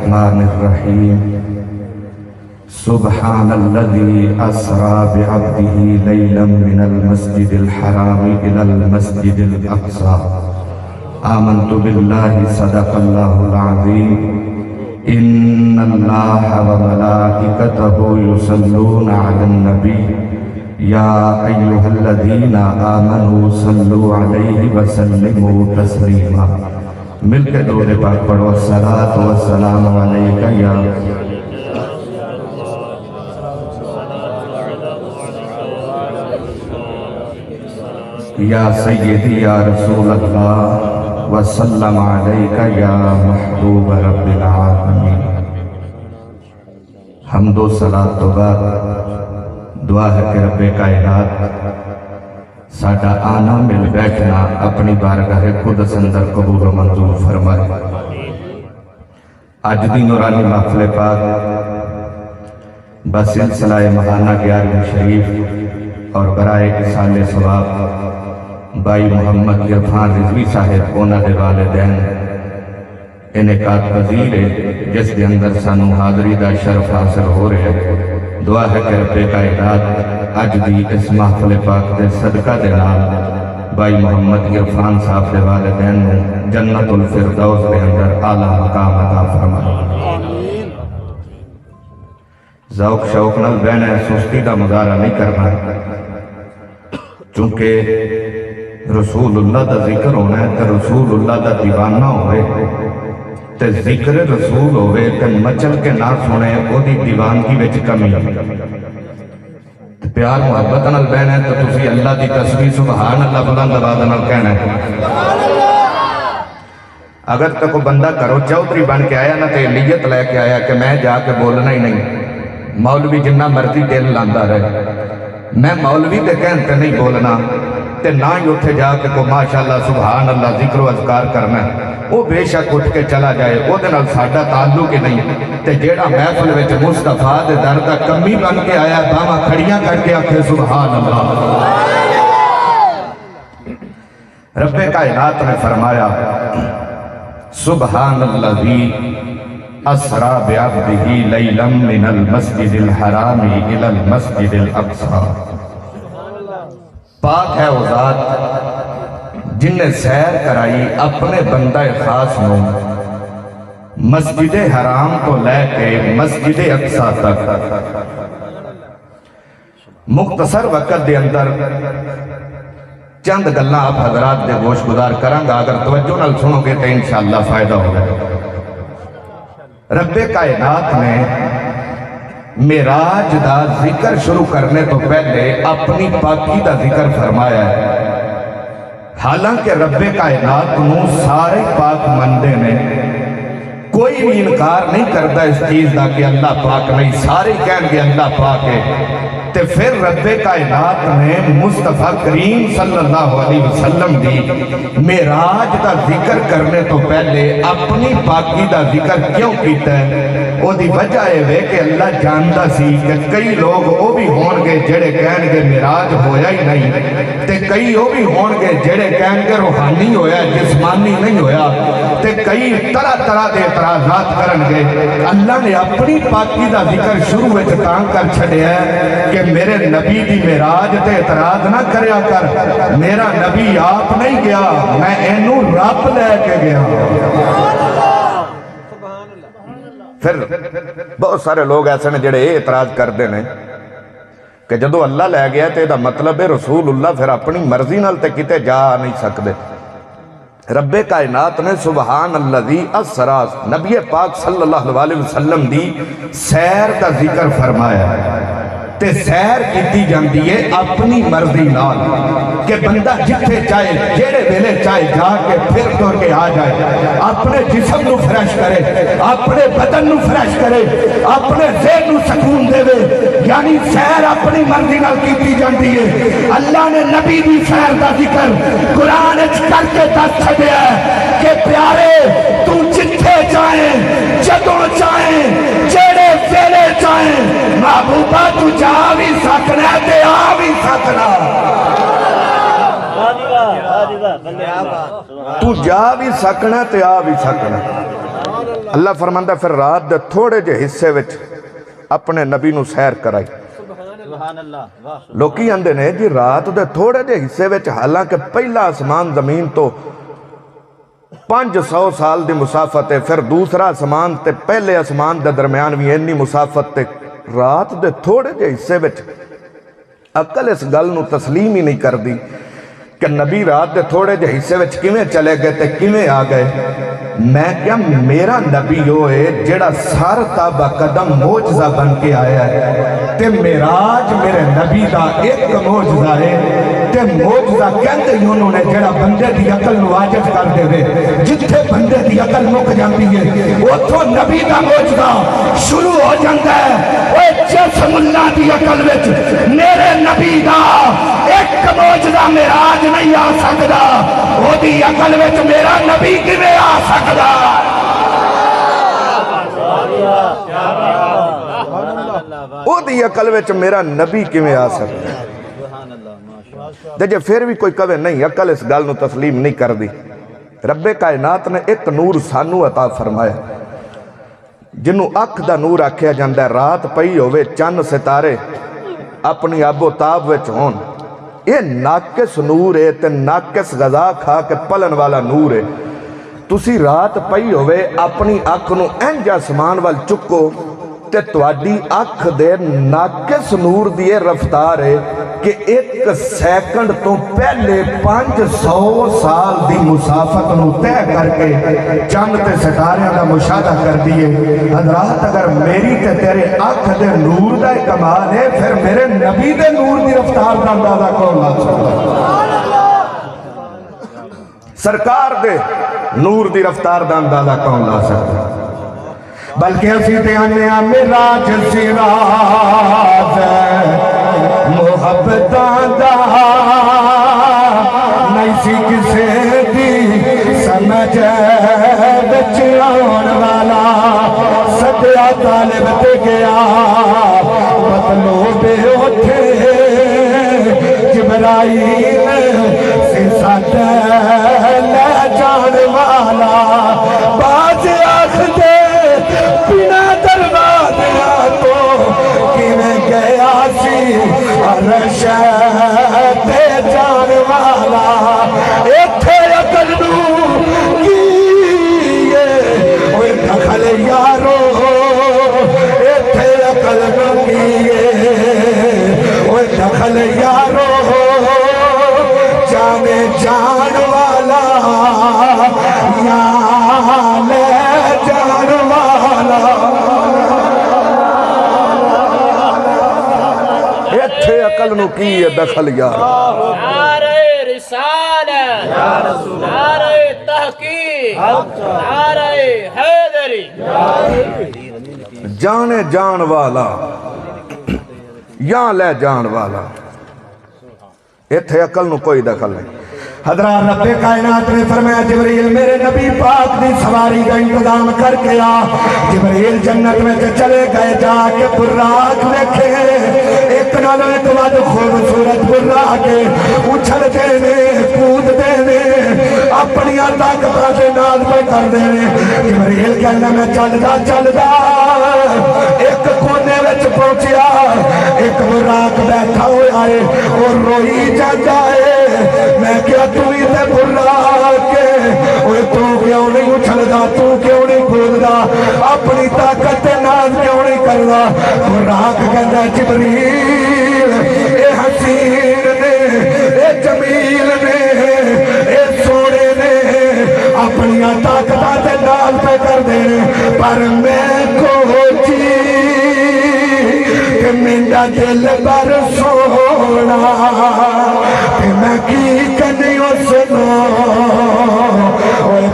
الرحمن الرحیم سبحان الذي اسرى بعبده ليلا من المسجد الحرام الى المسجد الاقصى آمنت بالله صدق الله العظيم ان الله وملائكته يصلون على النبي يا ايها الذين آمنوا صلوا عليه وسلموا تسليما مل کے درود پاک پڑھو الصلاۃ والسلام علیک یا سیدی یا رسول اللہ وسلم علیک یا محبوب رب العالمین۔ حمد و صلاۃ تو بعد دعا ہے کہ رب کائنات ساڈا آنا مل بیٹھنا اپنی بارگاہ قدس اندر قبول و منظور فرمائے۔ آج دی نورانی محفل پاک بسلسلہ ماہانہ 11ویں شریف اور برائے اصال ثواب بائی محمد عرفان رضوی صاحب اونا دے والدین انعقاد پذیر ہے جس دے اندر سانو حاضری دا شرف حاصل ہو رہے ہیں۔ دعا ہے کہ رب کائنات اج دی اس محفل پاک دے صدقہ دے نام بائی محمد عرفان صاحب دے والدین جنت الفردوس دے اندر اعلیٰ مقام عطا فرمائے۔ ذوق شوق نال بہنا سستی دا مظاہرہ نہیں کرنا، چونکہ رسول اللہ دا ذکر ہونا ہے تو رسول اللہ دا دیوانہ ہوئے تے ذکر رسول ہوئے تے مچل کے نہ سنے او دی دیوانگی وچ کمی پیار محبت نال بہنا ہے تو تسی اللہ دی تسبیح سبحان اللہ بلند آواز نال کہنا ہے۔ اگر تک بندہ کرو چودھری بن کے آیا نہ تے نیت لے کے آیا کہ میں جا کے بولنا ہی نہیں، مولوی جنہ مرضی دل لاندا رہے، میں مولوی دے کہنتے نہیں بولنا تے نہ ہی اتھے جا کے کو ماشاءاللہ سبحان اللہ ذکر و اذکار کرنا ہے، وہ بے شک اٹھ کے چلا جائے وہ دے نال ساڈا تعلق ہی نہیں۔ تے جیڑا محفل وچ مصطفیٰ دے در دا کمی بن کے آیا باواں کھڑیاں کر کے آکھے سبحان اللہ۔ رب کائنات نے فرمایا سبحان الذی اسریٰ بعبدہ لیلا من المسجد الحرام الی المسجد الاقصی۔ پاک ہے وہ ذات جن نے سیر کرائی اپنے بندہ خاص نو مسجد حرام کو لے کے مسجد اقصی تک۔ مختصر وقت دے اندر چند گلنا آپ حضرات دے گوش گزار کرانگا، اگر توجہ نال سنو گے تو انشاءاللہ فائدہ ہوگا۔ رب کائنات نے معراج دا ذکر شروع کرنے تو پہلے اپنی پاکی دا ذکر فرمایا ہے۔ حالانکہ رب کائنات نو سارے پاک مندے نے کوئی بھی انکار نہیں کرتا اس چیز دا کہ اللہ پاک نہیں، سارے کہیں گے اللہ پاک ہے۔ تے پھر رب کائنات نے مصطفیٰ کریم صلی اللہ علیہ وسلم دی معراج دا ذکر کرنے تو پہلے اپنی پاکی دا ذکر کیوں کیتا ہے؟ وہ دی وجہ ہے کہ اللہ جانتا سی کہ کئی لوگ وہ بھی ہون گے جڑے کہیں گے معراج ہویا ہی نہیں، تے کئی وہ بھی ہون گے جڑے کہیں گے روحانی ہویا جسمانی نہیں ہویا، تے کئی طرح طرح دے اعتراضات کرن گے۔ اللہ نے اپنی پاکی دا ذکر شروع میں تاں کر چھڑے ہے کہ میرے نبی دی معراج تے اعتراض نہ کریا کر، میرا نبی آپ نہیں گیا، میں اینو رب لے کے گیا۔ پھر بہت سارے لوگ ایسے نے جڑے اعتراض کر دینے کہ جدو اللہ لے گیا تے دا مطلب ہے رسول اللہ پھر اپنی مرضی نال تے کتے جا نہیں سکتے۔ رب کائنات نے سبحان الذی اسریٰ نبی پاک صلی اللہ علیہ وسلم دی سیر دا ذکر فرمایا ہے۔ تے سیر کیتی جاندی ہے اپنی مرضی نال کہ بندہ جتھے چاہے جیڑے ویلے چاہے جا کے پھر تو کے آ جائے، اپنے جسم نو فریش کرے، اپنے بدن نو فریش کرے، اپنے ذہن نو سکون دے وے، یعنی سیر اپنی مرضی نال کیتی جاندی ہے۔ اللہ نے نبی دی سیر دا ذکر قرآن اچ کر کے دس چھڑیا ہے کہ پیارے تو جتھے چاہیں جدوں چاہیں جیڑے ویلے چاہیں محبوبہ تو جا بھی سکنا تے آ بھی سکنا، تو جا بھی سکنا تے آ بھی سکنا۔ اللہ فرماندا پھر رات دے تھوڑے جے حصے وچ اپنے نبی نو سیر کرائی لوکی اندے نے جی رات دے تھوڑے جے حصے وچ حالانکہ پہلا آسمان زمین تو 500 سال دی مسافت ہے پھر دوسرا آسمان تے پہلے آسمان دے درمیان بھی اینی مسافت تے رات دے تھوڑے جے حصے وچ عقل اس گل نو تسلیم ہی نہیں کر دی کہ نبی رات دے تھوڑے جے حصے وچ کیویں چلے گئے تے کیویں آ گئے میں کیا میرا نبی ہوئے جڑا سار تابہ قدم موجزہ بن کے آیا ہے تے معراج میرے نبی دا ایک موجزہ ہے تے موجزہ کہتے ہی انہوں نے جڑا بندے دی عقل نواجد کر دے ہوئے جتھے بندے دی عقل مک جاندی ہے وہ تو نبی دا موجزہ شروع ہو جاندہ ہے وہ جسم اللہ دی عقل وچ میرے نبی دا ایک موجزہ معراج نہیں آ سکدا وہ دی عقل وچ میرا نبی کی میں آ سکدا وہ دی عقل وچ میرا نبی کی میں آ سکدا دیکھیں پھر بھی کوئی کہے نہیں عقل اس گل نو تسلیم نہیں کر دی رب کائنات نے ایک نور سانو عطا فرمایا جنہوں اکھ دا نور آکھیا جاندہ ہے رات پئی ہوئے چند ستارے اپنی آب و تاب وچ ہون یہ ناقص نور ہے تے ناقص غذا کھا کے پلن والا نور ہے تسی رات پئی ہوئے اپنی اکھ نو انج آسمان وال چکو تے تواڈی اکھ دے ناقص نور دیے رفتار ہے کہ ایک سیکنڈ تو پہلے 500 سال دی مسافت نو طے کر کے چند تے ستارے دا مشاہدہ کر دیئے حضرات اگر میری تے تیرے اکھ دے نور دا کمال ہے پھر میرے نبی دے نور دی رفتار دا اندازہ کون لا سکتا سرکار دے نور دی رفتار دا اندازہ کون لا سکتا بلکہ اسی تے آنے معراج سراج محبتاں دا نہیں سی کسے دی سمجھ بچ آن والا سدیا طالب تے گیا مطلوب اٹھے جبرائیل سے ساتھ لے جان والا باز آخ دے بنا دروازیاں تو کیویں گیا سی عرش تے جان والا ایتھے عقل نو کیے اوے دخل یارو ایتھے عقل نو کیے اوے دخل یارو جانے جان والا یا لے جان والا ایتھے عقل نو کی ہے دخل یار نعرہ رسالہ نعرہ تحقیق نعرہ حیدری جانے جان والا یا لے جان والا ایتھے عقل نو کوئی دخل نہیں حضرات رب کائنات نے فرمایا جبریل میرے نبی پاک دی سواری کا انتظام کر کے آ جبریل جنت میں چلے گئے جا کے براق دیکھے ایک نالوں ایک بعد خوبصورت براق اچھل دینے کود دینے اپنی طاقت سے ناز پہ کر دینے جبریل کہنا میں چل دا ایک کونے وچ پہنچیا ایک براق بیٹھا ہوا ہے اور روئی جاتا ہے میں کیا تو ہی تے بھلا کے اوے تو کیوں نہیں اچھلدا تو کیوں نہیں کوددا اپنی طاقت تے ناز کیوں نہیں کردا براق کہندا جبریل اے حسین نے اے جمیل نے اے سونے نے اپنی طاقت تے ناز پہ کر دینے پر میں کو جی کہ میرا دل پر سونا کہ میں کی کنی اس نو اوے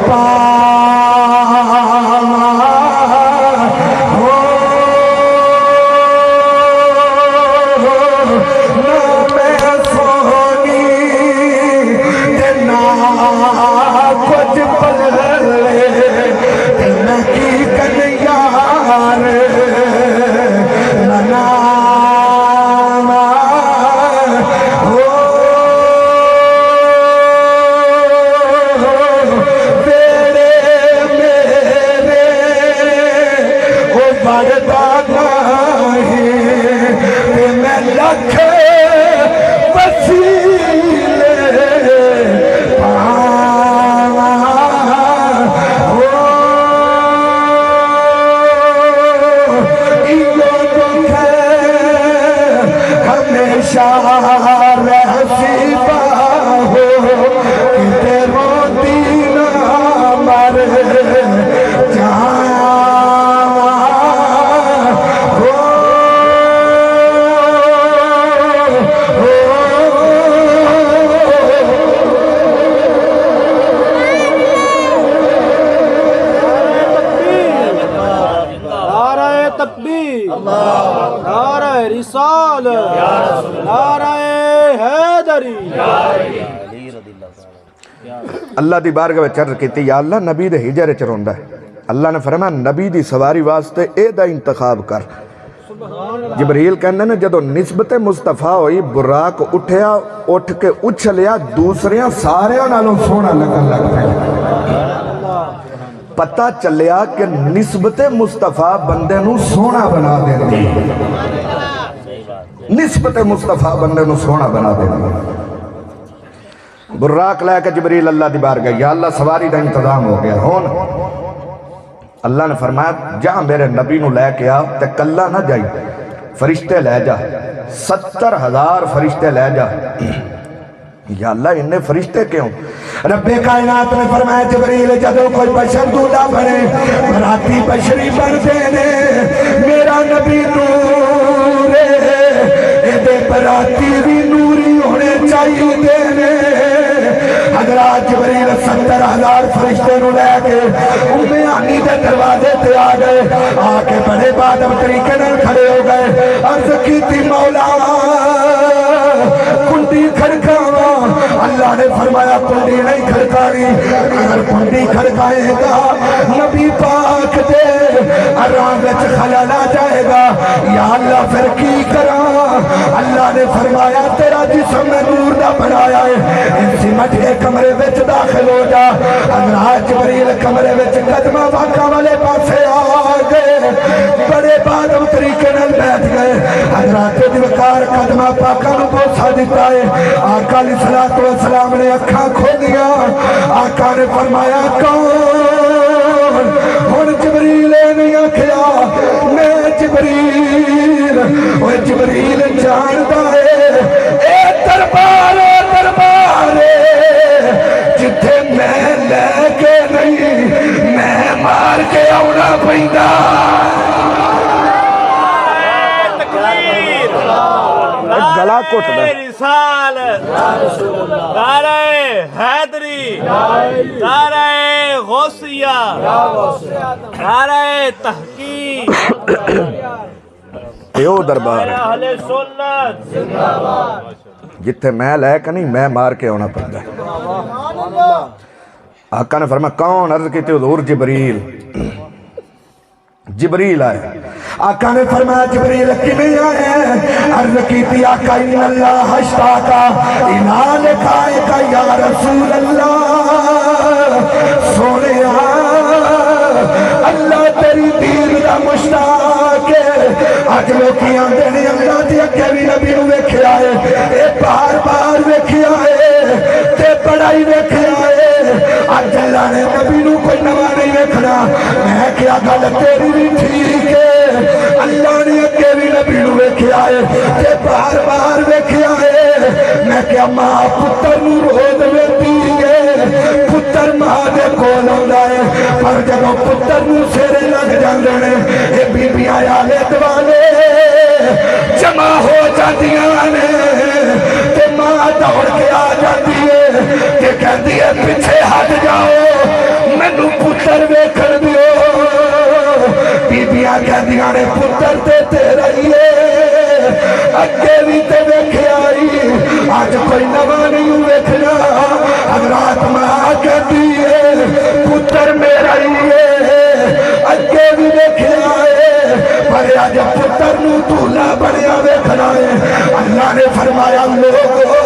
لڑتا نہیں تے میں لکھ وسیلے پاواں ہو ایو دکھ ہمیشہ رہسی باہو کتے روتی نہ مر نعرہ رسالت، نعرہ حیدری۔ اللہ دی بارگاہ وچ عرض کیتی یا اللہ نبی دے ہجرے چ روندا ہے، اللہ نے فرمایا نبی دی سواری واسطے اے دا انتخاب کر۔ جبریل کہنے نے جدو نسبت مصطفیٰ ہوئی براق اٹھیا اٹھ کے اچھلیا دوسریاں سارے نالوں سونا لگن لگ پیا۔ پتہ چلیا کہ نسبت مصطفیٰ بندے نو سونا بنا دیندی، نسبت مصطفیٰ بندے نو سونا بنا دیندی۔ براق لے کے جبریل اللہ دی بار گیا یا اللہ سواری دا انتظام ہو گیا ہون۔ اللہ نے فرمایا جہاں میرے نبی نو لے کے آ تے کلہ نہ جائی، فرشتے لے جا، 70,000 فرشتے لے جا۔ یا اللہ انہیں فرشتے کیوں؟ رب کائنات نے فرمایا جبریل جدو کوئی بشر دودہ بنے براتی بشری بن دینے میرا نبی نور دے براتی بھی نوری ہونے چاہیے دینے۔ حضرات جبریل 70,000 فرشتے نو لے کے امیانی دے دروازے تے آ گئے، آ کے بڑے بادم طریقے نال کھڑے ہو گئے، عرض کی تھی مولا کنڈی کھڑکاواں۔ اللہ نے فرمایا کنڈی نہیں کھڑکانی، اگر کنڈی کھڑکائے گا نبی پاک دے آرام وچ خلل آ جائے گا، یا اللہ پھر کی کراں؟ اللہ نے فرمایا تیرا جسم میں نور دا بنایا ہے، سمٹ کے کمرے وچ داخل ہو جا۔ حضرات جبریل کمرے وچ قدمہ واقع والے پاسے آ گئے، بڑے بادم طریقے نال بیٹھ گئے۔ حضرات دیوکار قدمہ پاکاں نو بوسا دیتا ہے، آقا علیہ السلام نے اکھاں کھولیا، آقا نے فرمایا کون؟ ہن جبریل نے آکھیا میں جبریل، وہ جبریل جاندا ہے اے دربار جتھے میں لے کے نہیں میں مار کے آنا پیندا۔ گلا کوٹ دے رسالت، نعرہ حیدری، نعرہ غوثیہ، نعرہ تحقیق، ایو دربار ہے اہل سنت جتھے میں لے کے نہیں میں مار کے آنا پڑتا ہے۔ آقا نے فرمایا کون؟ عرض کی تھی حضور جبریل۔ جبریل آئے، آقا نے فرمایا جبریل کیویں آئے؟ عرض کی تھی آقا ان اللہ اشتاقا الہ لقائک یا رسول اللہ، سونے اللہ تیری دین دا مشتاق ہے۔ آج لوگ آندے نے اللہ دی اگے بھی نبی نو ویکھیا ہے، اے بار بار ویکھیا ہے تے بڑائی ویکھیا ہے، آج اللہ نے نبی نو کوئی نواں نہیں ویکھنا۔ میں کیا گل تیری بھی ٹھیک ہے، اللہ نے اگے بھی نبی نو ویکھیا ہے تے بار بار ویکھیا ہے۔ میں کیا ماں پتر نو روز ویکھدی ہے، پتر ماں دے کول ہوندا ہے، پر جدوں پتر نو سیرے لگ جاندے نے اے بیبیاں آلے دوالے جمع ہو جاندیاں نے تے ماں دوڑ کے آ جاندی ہے تے کہندی ہے پیچھے ہٹ جاؤ مینوں پتر ویکھن دیو۔ بیبیاں کہندیاں نے پتر تے تیرا ہی ہے، اگے بھی تے ویکھیا ہی، آج کوئی نواں نہیں ویکھنا۔ حضرات ماں کہندی ہے پتر میرا ہی ہے، اگے بھی ویکھیا ہے، پر آج پتر نو دولہا بنیا ویکھنا ہے۔ اللہ نے فرمایا لوگو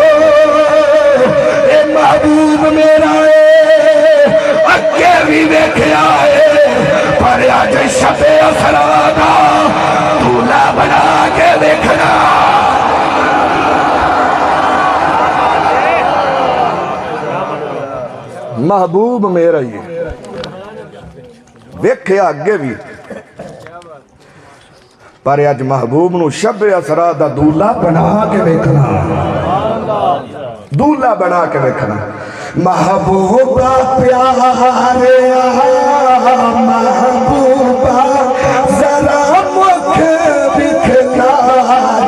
اے محبوب میرا ہے، اگے بھی ویکھیا ہے، پر آج شب اسرا دا محبوب میرا ہی ہے ویکھیا اگے بھی پر اج محبوب نو شب اسرا دا دولہ بنا کے ویکھنا دولہ بنا کے ویکھنا محبوبہ پیارے محبوبہ ذرا مکھ دکھلا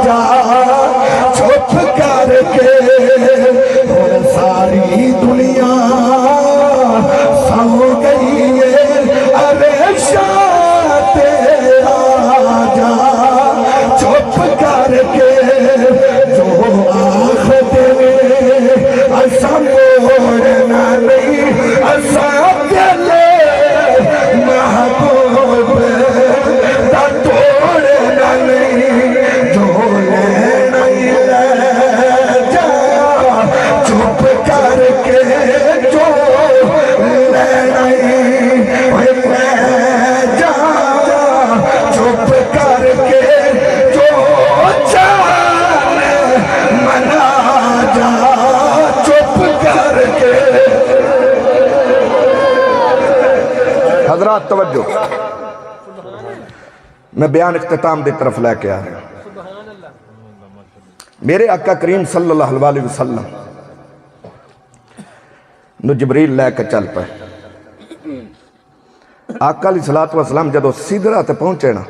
جا چھپ کر کے اور ساری دنیا سو گئی ہے ارے شاہ آجا چھپ کر کے جو آخ دے ایسا موڑنا نہیں ایسا دلے محبوب دا توڑنا نہیں جو لینا ہی لے جا چھپ کر کے جو لینا ہی لے جا چھپ کر کے جو جان منا جا چھپ کر کے حضرات توجہ میں بیان اختتام دی طرف لے کے آ رہا ہوں میرے آقا کریم صلی اللہ علیہ وسلم نو جبریل لے کے چل پائے آقا علیہ السلام جدو سدرہ تے پہنچے نا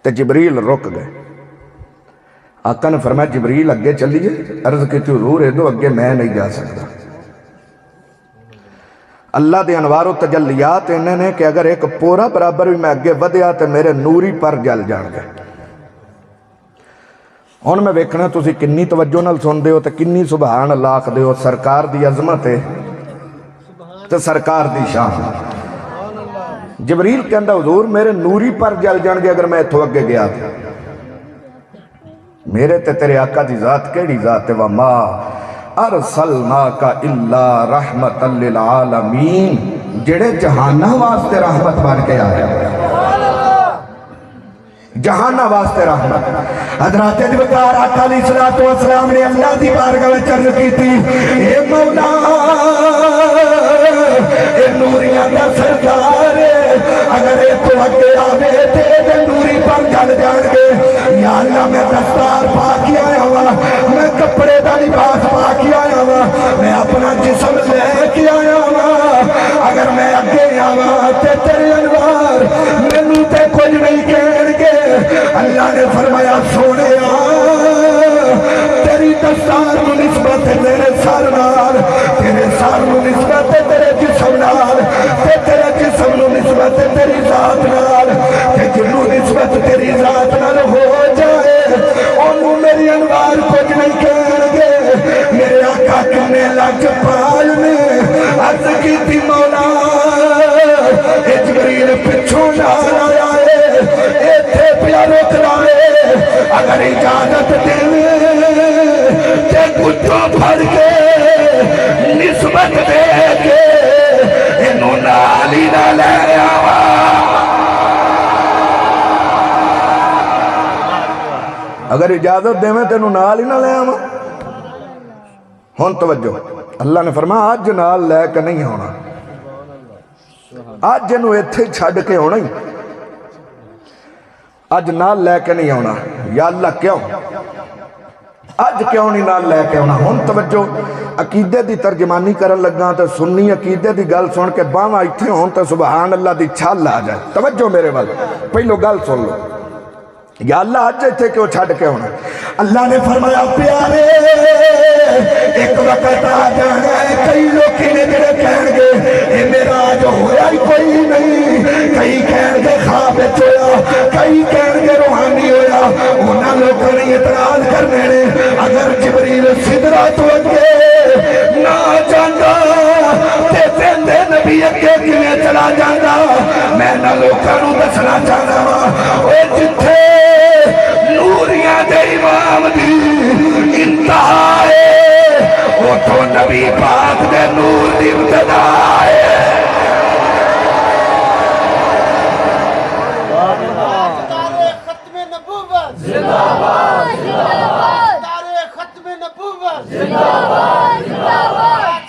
تے جبریل رک گئے آقا نے فرمایا جبریل اگے چلیے عرض کی تو حضور دو اگے میں نہیں جا سکتا اللہ دے انوار و تجلیات انہیں نے کہ اگر ایک پورا برابر بھی میں اگے ودیا تے میرے نوری پر جل جان گئے ہن میں ویکھنا تسی کنی توجہ نال سن دے ہو تے کنی سبحان اللہ آکھ دے ہو سرکار دی عظمت ہے تے سرکار دی شان جبریل کہندا حضور میرے نوری پر جل جان گے اگر میں اتھوں اگے گیا تھا میرے تے تیرے آقا دی ذات کیڑی ذات ہے وما ارسلناک الا رحمت للعالمین جڑے جہانہ واسطے رحمت بن کے آئے جہانہ واسطے رحمت حضرات ادبکار آقا علیہ السلام نے اللہ دی بارگاہ میں چرز کی تھی اے مولا اے نوریاں دا سرکار اگر اے تو اگے آوے تے نوری پر جل جان گے یا اللہ میں دستار پا کے آیا ہوا میں کپڑے دا لباس پا کے آیا ہوا میں اپنا جسم لے کے آیا ہوا اگر میں اگے آوا تے تیرے انوار مینوں تے کچھ نہیں کہن گے اللہ نے فرمایا سونے تیری دستار کو نسبت ہے میرے سر نال تیرے سر کو نسبت ہے تیرے جسم نال تیرے جسم کو نسبت ہے تیری ذات نال جنوں نسبت تیری ذات نال ہو جائے انہوں میری انوار کچھ نہیں کہن گے میرے آقا کنے لج پال نے عرض کی تھی مولا اے جبریل پچھوں نال آیا ہے ایتھے پیا روک لائے اگر اجازت دے تے کچھوں پھڑ کے نسبت دے کے انہوں نالی نہ لے آوا اگر اجازت دے میں تینوں نال ہی نہ لے آوا ہون توجہ اللہ نے فرمایا آج نال لے کے نہیں ہونا آج جنہوں ایتھے چھڑ کے ہونا ہی آج نال لے کے نہیں ہونا یا اللہ کیوں آج کیوں نہیں نال لے کے ہونا ہون توجہ عقیدے دی ترجمانی کرن لگا تو سنی عقیدے دی گل سن کے باہاں ایتھے ہون تو سبحان اللہ دی چھال آ جائے توجہ میرے وال پہلو گل سن لو یا اللہ آج ایتھے کیوں چھڑ کے ہونا اللہ نے فرمایا پیارے ایک وقت آ جانا ہے کئی لوگ نے جڑے کہن گے اے میرا جو ہویا ہی کوئی نہیں کئی کہن گے خواب ہویا کئی کہن گے روحانی ہویا انہاں لوگوں نے اعتراض کرنے نے اگر جبریل سدرہ تو اگے نہ جانا تے زندے نبی اگے کیویں چلا جانا میں نہ لوگوں نوں دسنا چاہنا وا اوے جتھے نوریاں دے امام دی انتہا ہے وہ تو نبی پاک دے نور دی ابتدا ہے ختم نبوت زندہ باد زندہ باد ختم نبوت زندہ باد زندہ باد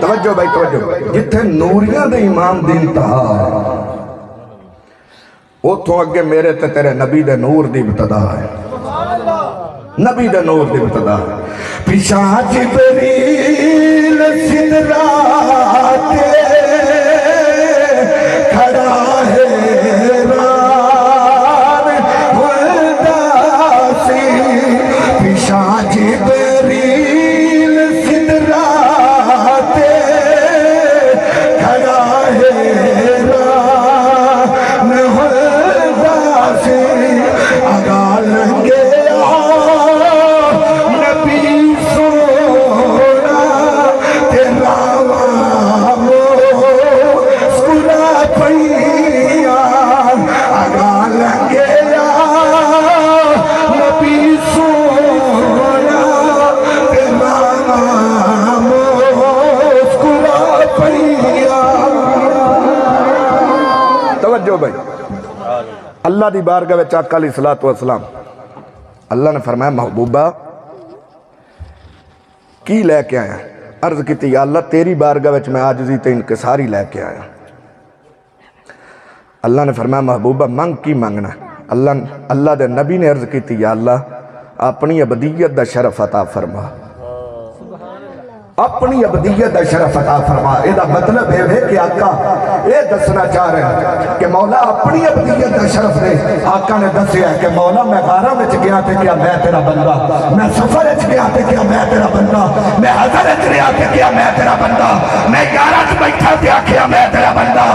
توجہ بھائی توجہ جتھے نوریاں دے امام دی انتہا ہے اتھوں اگے میرے تے تیرے نبی دے نور دی ابتدا ہے نبی دے نور دی ابتدا ہے پیشاں جبریل سدراتے کھڑا ہے ران گلداسی پیشاں جبریل سدراتے کھڑا ہے ران گلداسی اگا لنگے اللہ دی بارگاہ وچ آقا علیہ الصلوۃ والسلام اللہ نے فرمایا محبوبہ کی لے کے آیا عرض کیتی یا اللہ تیری بارگاہ وچ میں عاجزی تے انکساری لے کے آیا اللہ نے فرمایا محبوبہ منگ کی منگنا اللہ دے نبی نے عرض کیتی یا اللہ اپنی ابدیت دا شرف عطا فرما اپنی ابدیت دا شرف عطا فرما اے دا مطلب ہے کہ آقا اے دسنا چاہ رہے ہیں کہ مولا اپنی ابدیت دا شرف دے آقا نے دسیا ہے کہ مولا میں غارہ وچ گیا تے کیا میں تیرا بندہ میں سفر وچ گیا تے کیا میں تیرا بندہ میں حضر وچ گیا تے کیا میں تیرا بندہ میں یارہ وچ بیٹھا تے کیا میں تیرا بندہ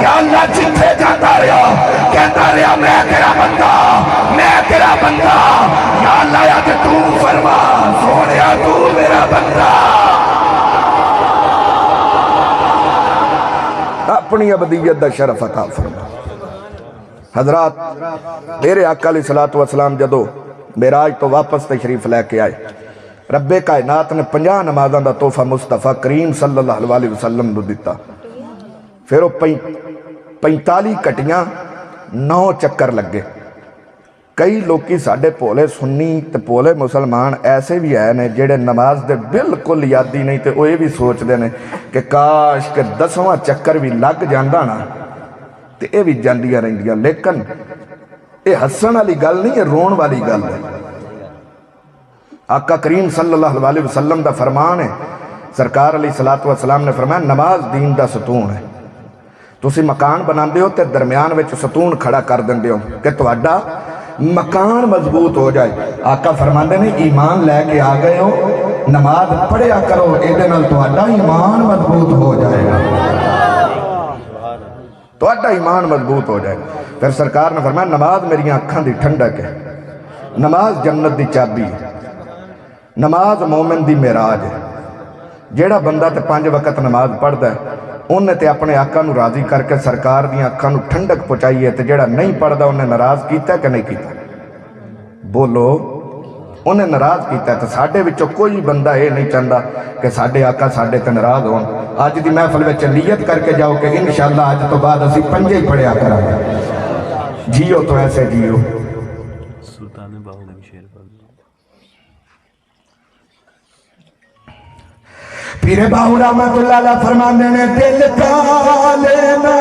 یا اللہ جتھے جاتا رہا کہتا رہا میں تیرا بندہ یا اللہ یا کہ تو فرما سونیا تو میرا بندہ اپنی ابدیت دا شرف عطا فرما حضرات میرے آقا علیہ الصلوۃ والسلام جدو معراج تو واپس تشریف لے کے آئے رب کائنات نے 50 نمازاں دا تحفہ مصطفیٰ کریم صلی اللہ علیہ وسلم نو دیتا پھر وہ 45 کٹیاں 9 چکر لگے کئی لوکی ساڑھے پولے سنی تے پولے مسلمان ایسے بھی آئے نے جیڑے نماز دے بالکل یادی نہیں تے وہ یہ بھی سوچ دے نے کہ کاش کہ 10واں چکر بھی لگ جاندہ نا تے یہ بھی جاندیاں رہندیاں لیکن یہ حسن والی گل نہیں یہ رون والی گل ہے آقا کریم صلی اللہ علیہ وسلم دا فرمان ہے سرکار علیہ السلام نے فرمایا نماز دین دا ستون ہے تسی مکان بنا دے ہو تے درمیان وچ ستون کھڑا کر دیں دے ہو کہ تواڈا مکان مضبوط ہو جائے آقا فرماندے نے ایمان لے کے آ گئے ہو نماز پڑھیا کرو ایدے نال تواڈا ایمان مضبوط ہو جائے گا تواڈا ایمان مضبوط ہو جائے گا پھر سرکار نے فرمایا نماز میری آنکھاں دی ٹھنڈک ہے نماز جنت دی چابی ہے نماز مومن دی معراج ہے جیڑا بندہ تے 5 وقت نماز پڑھدا ہے انہیں تے اپنے آقا نو راضی کر کے سرکار دیاں آنکھاں نو ٹھنڈک پہنچائی ہے تے جیڑا نہیں پڑھدا انہیں ناراض کیتا ہے کہ نہیں کیتا بولو انہیں ناراض کیتا ہے تو ساڑھے وچوں کوئی بندہ یہ نہیں چاہتا کہ ساڑھے آقا ساڑھے تے ناراض ہوں آج دی محفل وچ نیت کر کے جاؤ کہ انشاءاللہ آج تو بعد اسی 5 ہی پڑھیا کرا گے جیو تو ایسے جیو سلطان باہو میں شیر پڑھ پیر باہو رحمت اللہ علیہ فرمان دینے دل کا لینا